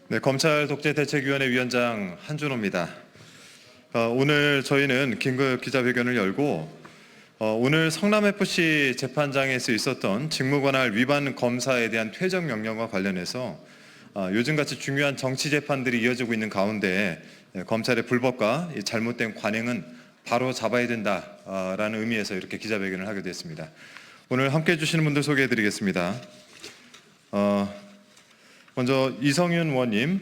네, 검찰독재대책위원회 위원장 한준호입니다. 오늘 저희는 긴급 기자회견을 열고 오늘 성남FC 재판장에서 있었던 직무관할 위반 검사에 대한 퇴정 명령과 관련해서 요즘같이 중요한 정치 재판들이 이어지고 있는 가운데 검찰의 불법과 잘못된 관행은 바로 잡아야 된다라는 의미에서 이렇게 기자회견을 하게 됐습니다. 오늘 함께해 주시는 분들 소개해 드리겠습니다. 먼저 이성윤 의원님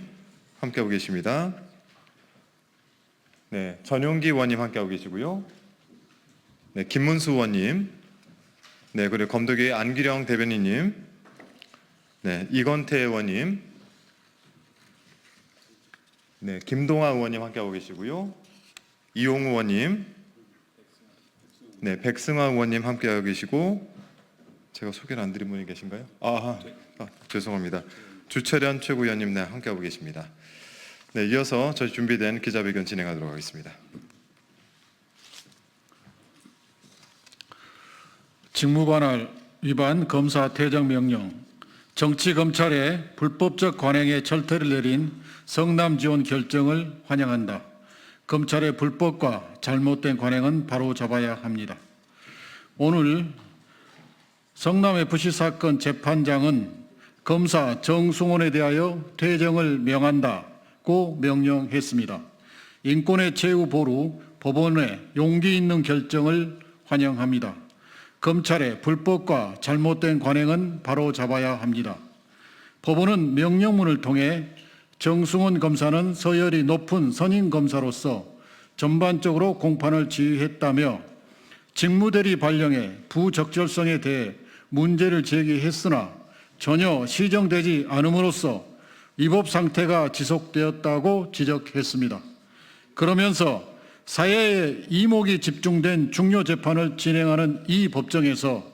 함께하고 계십니다. 네, 전용기 의원님 함께하고 계시고요. 네, 김문수 의원님, 네, 그리고 검도계 안기령 대변인님, 네, 이건태 의원님, 네, 김동아 의원님 함께하고 계시고요. 이용우 의원님, 네, 백승화 의원님 함께하고 계시고, 제가 소개를 안 드린 분이 계신가요? 죄송합니다. 주철현 최고위원님 네, 함께하고 계십니다. 네, 이어서 저희 준비된 기자회견 진행하도록 하겠습니다. 직무관할 위반 검사 퇴정 명령, 정치검찰의 불법적 관행에 철퇴를 내린 성남지원 결정을 환영한다. 검찰의 불법과 잘못된 관행은 바로 잡아야 합니다. 오늘 성남FC 사건 재판장은 검사 정승원에 대하여 퇴정을 명한다고 명령했습니다. 인권의 최후 보루 법원의 용기 있는 결정을 환영합니다. 검찰의 불법과 잘못된 관행은 바로 잡아야 합니다. 법원은 명령문을 통해 정승원 검사는 서열이 높은 선임 검사로서 전반적으로 공판을 지휘했다며 직무대리 발령의 부적절성에 대해 문제를 제기했으나 전혀 시정되지 않음으로써 위법 상태가 지속되었다고 지적했습니다. 그러면서 사회의 이목이 집중된 중요 재판을 진행하는 이 법정에서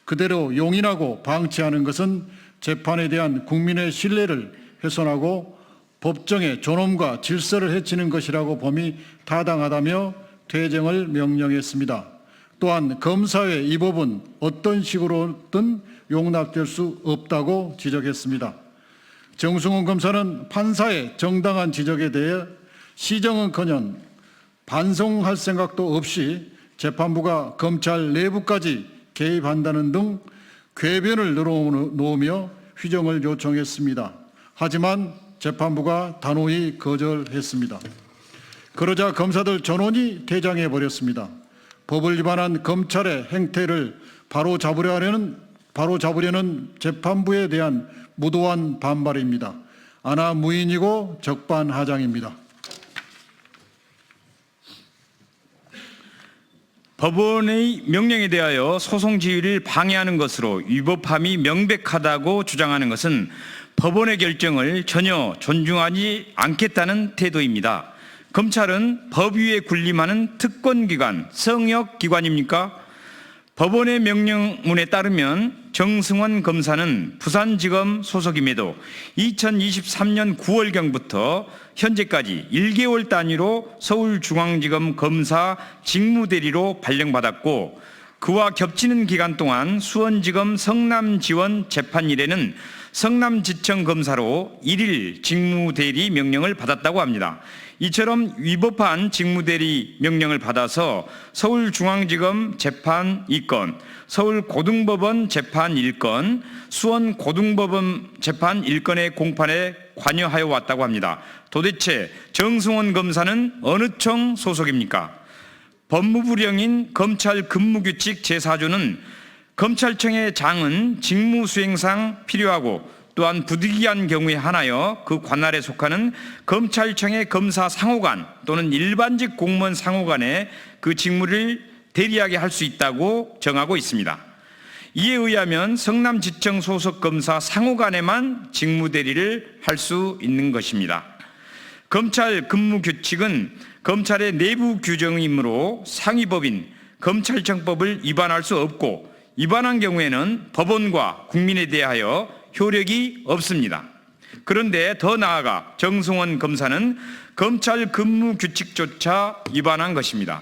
그대로 용인하고 방치하는 것은 재판에 대한 국민의 신뢰를 훼손하고 법정의 존엄과 질서를 해치는 것이라고 봄이 타당하다며 퇴정을 명령했습니다. 또한 검사의 이 법은 어떤 식으로든 용납될 수 없다고 지적했습니다. 정승원 검사는 판사의 정당한 지적에 대해 시정은커녕 반성할 생각도 없이 재판부가 검찰 내부까지 개입한다는 등 궤변을 늘어놓으며 휴정을 요청했습니다. 하지만 재판부가 단호히 거절했습니다. 그러자 검사들 전원이 퇴장해버렸습니다. 법을 위반한 검찰의 행태를 바로 잡으려는 재판부에 대한 무도한 반발입니다. 아나무인이고 적반하장입니다. 법원의 명령에 대하여 소송 지휘를 방해하는 것으로 위법함이 명백하다고 주장하는 것은 법원의 결정을 전혀 존중하지 않겠다는 태도입니다. 검찰은 법 위에 군림하는 특권기관, 성역기관입니까? 법원의 명령문에 따르면 정승원 검사는 부산지검 소속임에도 2023년 9월경부터 현재까지 1개월 단위로 서울중앙지검 검사 직무대리로 발령받았고 그와 겹치는 기간 동안 수원지검 성남지원 재판일에는 성남지청 검사로 1일 직무대리 명령을 받았다고 합니다. 이처럼 위법한 직무대리 명령을 받아서 서울중앙지검 재판 2건, 서울고등법원 재판 1건, 수원고등법원 재판 1건의 공판에 관여하여 왔다고 합니다. 도대체 정승원 검사는 어느 청 소속입니까? 법무부령인 검찰근무규칙 제4조는 검찰청의 장은 직무수행상 필요하고 또한 부득이한 경우에 한하여 그 관할에 속하는 검찰청의 검사 상호간 또는 일반직 공무원 상호간에 그 직무를 대리하게 할 수 있다고 정하고 있습니다. 이에 의하면 성남지청 소속 검사 상호간에만 직무대리를 할 수 있는 것입니다. 검찰 근무규칙은 검찰의 내부 규정이므로 상위법인 검찰청법을 위반할 수 없고 위반한 경우에는 법원과 국민에 대하여 효력이 없습니다. 그런데 더 나아가 정승원 검사는 검찰 근무 규칙조차 위반한 것입니다.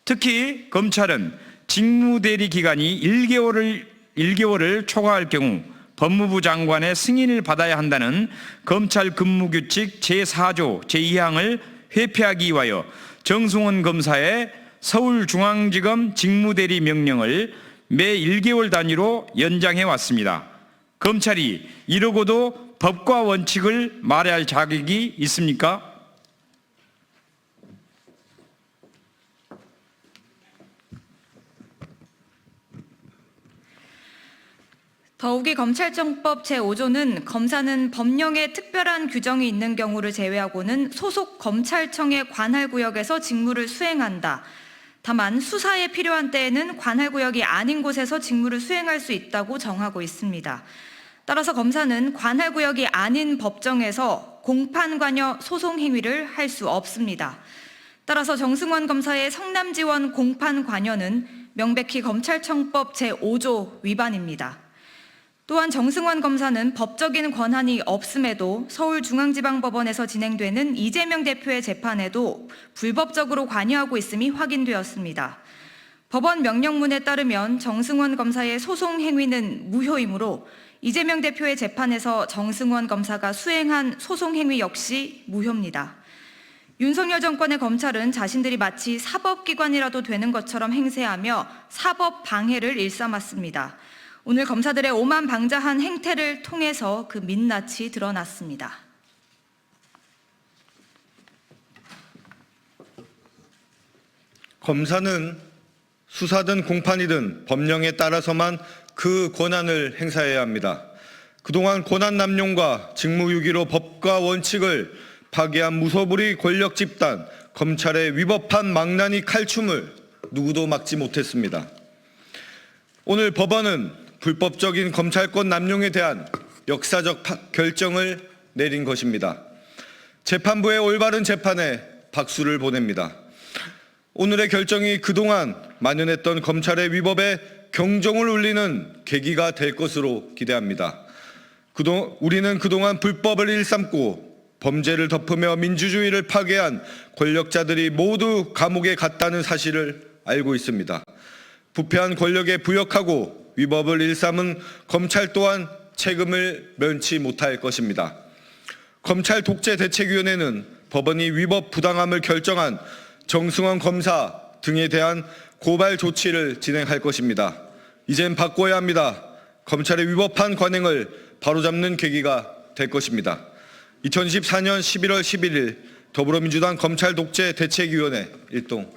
특히 검찰은 직무대리 기간이 1개월을 초과할 경우 법무부 장관의 승인을 받아야 한다는 검찰 근무규칙 제4조 제2항을 회피하기 위하여 정승원 검사의 서울중앙지검 직무대리 명령을 매 1개월 단위로 연장해 왔습니다. 검찰이 이러고도 법과 원칙을 말할 자격이 있습니까? 더욱이 검찰청법 제5조는 검사는 법령에 특별한 규정이 있는 경우를 제외하고는 소속 검찰청의 관할구역에서 직무를 수행한다. 다만 수사에 필요한 때에는 관할구역이 아닌 곳에서 직무를 수행할 수 있다고 정하고 있습니다. 따라서 검사는 관할구역이 아닌 법정에서 공판관여 소송 행위를 할 수 없습니다. 따라서 정승원 검사의 성남지원 공판관여는 명백히 검찰청법 제5조 위반입니다. 또한 정승원 검사는 법적인 권한이 없음에도 서울중앙지방법원에서 진행되는 이재명 대표의 재판에도 불법적으로 관여하고 있음이 확인되었습니다. 법원 명령문에 따르면 정승원 검사의 소송 행위는 무효이므로 이재명 대표의 재판에서 정승원 검사가 수행한 소송 행위 역시 무효입니다. 윤석열 정권의 검찰은 자신들이 마치 사법기관이라도 되는 것처럼 행세하며 사법 방해를 일삼았습니다. 오늘 검사들의 오만방자한 행태를 통해서 그 민낯이 드러났습니다. 검사는 수사든 공판이든 법령에 따라서만 그 권한을 행사해야 합니다. 그동안 권한 남용과 직무유기로 법과 원칙을 파괴한 무소불위 권력 집단, 검찰의 위법한 망나니 칼춤을 누구도 막지 못했습니다. 오늘 법원은 불법적인 검찰권 남용에 대한 역사적 결정을 내린 것입니다. 재판부의 올바른 재판에 박수를 보냅니다. 오늘의 결정이 그동안 만연했던 검찰의 위법에 경종을 울리는 계기가 될 것으로 기대합니다. 우리는 그동안 불법을 일삼고 범죄를 덮으며 민주주의를 파괴한 권력자들이 모두 감옥에 갔다는 사실을 알고 있습니다. 부패한 권력에 부역하고 위법을 일삼은 검찰 또한 책임을 면치 못할 것입니다. 검찰 독재대책위원회는 법원이 위법 부당함을 결정한 정승원 검사 등에 대한 고발 조치를 진행할 것입니다. 이젠 바꿔야 합니다. 검찰의 위법한 관행을 바로잡는 계기가 될 것입니다. 2024년 11월 11일 더불어민주당 검찰 독재대책위원회 일동